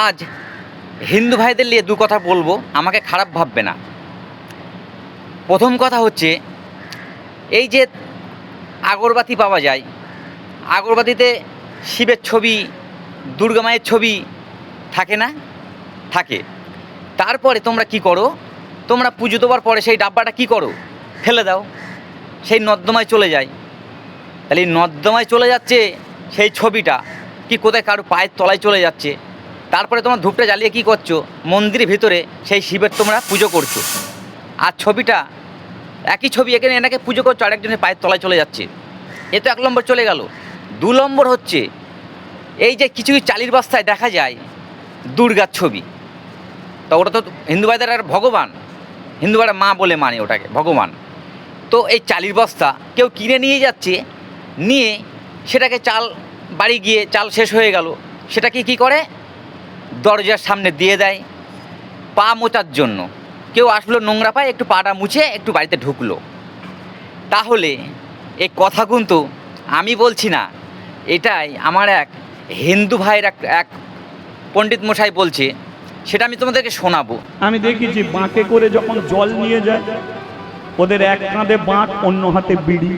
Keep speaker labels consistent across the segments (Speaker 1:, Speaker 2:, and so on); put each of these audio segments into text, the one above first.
Speaker 1: আজ হিন্দু ভাইদের নিয়ে দু কথা বলবো, আমাকে খারাপ ভাববে না। প্রথম কথা হচ্ছে, এই যে আগরবাতি পাওয়া যায়, আগরবাতিতে শিবের ছবি, দুর্গা মায়ের ছবি থাকে না? থাকে। তারপরে তোমরা কি করো? তোমরা পুজো দেওয়ার পরে সেই ডাব্বাটা কি করো? ফেলে দাও, সেই নর্দমায় চলে যায়। তাহলে এই নর্দমায় চলে যাচ্ছে সেই ছবিটা, কি কোথায় কারো পায়ের তলায় চলে যাচ্ছে। তারপরে তোমরা ধূপটা জ্বালিয়ে কি করছো? মন্দিরের ভিতরে সেই শিবের তোমরা পুজো করছো, আর ছবিটা একই ছবি এখানে এনাকে পুজো করছো, আরেকজনের পায়ের তলায় চলে যাচ্ছে। এ তো 1 নম্বর চলে গেল। 2 নম্বর হচ্ছে, এই যে কিছু কিছু চালির বস্তায় দেখা যায় দুর্গার ছবি, তো ওটা তো হিন্দু ভাইদের আর ভগবান, হিন্দু ভাইরা মা বলে মানে ওটাকে ভগবান। তো এই চালির বস্তা কেউ কিনে নিয়ে যাচ্ছে, নিয়ে সেটাকে চাল বাড়ি গিয়ে চাল শেষ হয়ে গেল, সেটাকে কি করে? দরজার সামনে দিয়ে দেয় পা মোচার জন্য। কেউ আসলো নোংরা পায়, একটু পাটা মুছে একটু বাড়িতে ঢুকলো। তাহলে এই কথা কিন্তু আমি বলছি না, এটাই আমার এক হিন্দু ভাইয়ের এক পণ্ডিত মশাই বলছে, সেটা আমি তোমাদেরকে শোনাবো।
Speaker 2: আমি দেখেছি বাঁকে করে যখন জল নিয়ে যায়, ওদের এক কাঁধে বাঁক, অন্য হাতে বিড়ি।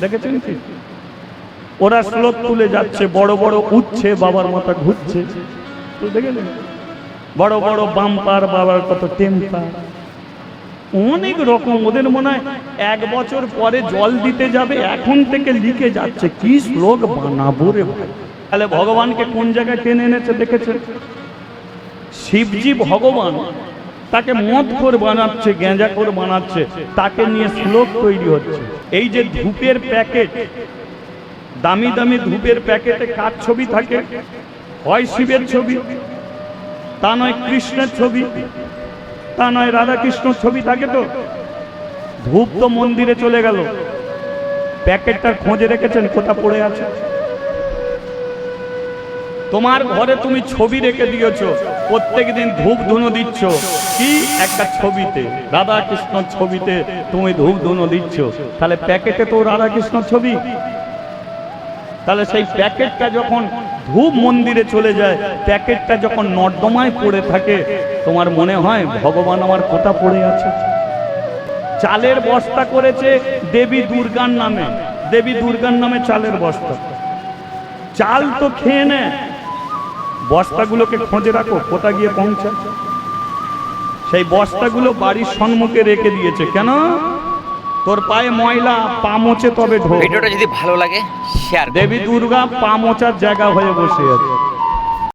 Speaker 2: দেখেছেন কি? ওরা শ্লোক তুলে যাচ্ছে, বড় বড় উঠছে, বাবার মাথা ঘুরছে। তো দেখেছেন, বড় বড় বাম্পার, বাবার কত টেম্পার, অনেক রকম। ওদের মনে হয় 1 বছর পরে জল দিতে যাবে, এখন থেকে লিখে যাচ্ছে কি শ্লোক বানাবো রে ভাই। তাহলে ভগবানকে কোন জায়গায় টেনে এনেছে দেখেছেন? শিবজি ভগবান, তাকে মদখোর বানাচ্ছে, গাঁজাখোর বানাচ্ছে, তাকে নিয়ে শ্লোক তৈরি হচ্ছে। এই যে ধূপের প্যাকেট, দামি দামি ধূপের প্যাকেটে কার ছবি থাকে? হয় শিবের ছবি, তা নয় কৃষ্ণের ছবি, তা নয় রাধা কৃষ্ণর ছবি থাকে। তো ধূপ তো মন্দিরে চলে গেল, প্যাকেটটা খোঁজে রেখেছেন কোথা পড়ে আছে? তোমার ঘরে তুমি ছবি রেখে দিয়েছো, প্রত্যেকদিন ধূপ ধুনো দিচ্ছ, কি একটা ছবিতে, রাধা কৃষ্ণর ছবিতে তুমি ধূপ ধুনো দিচ্ছ। তাহলে প্যাকেটে তো রাধা কৃষ্ণর ছবি। তাহলে সেই প্যাকেটটা যখন ধূপ মন্দিরে চলে যায়, প্যাকেটটা যখন নর্দমায় পড়ে থাকে, তোমার মনে হয় ভগবান আমার কোথা পড়ে আছে? চালের বস্তা করেছে দেবী দুর্গার নামে, দেবী দুর্গার নামে চালের বস্তা। চাল তো খেয়ে নেয়, বস্তাগুলোকে খোঁজে রাখো কোথা গিয়ে পৌঁছায়। সেই বস্তাগুলো বাড়ির সম্মুখে রেখে দিয়েছে, কেন? তোর পায়ে ময়লা, পা মোচে তবে ঢোক।
Speaker 1: ভিডিওটা যদি ভালো লাগে শেয়ার।
Speaker 2: দেবী দুর্গা পা মোচার জায়গা হয়ে বসে আছে।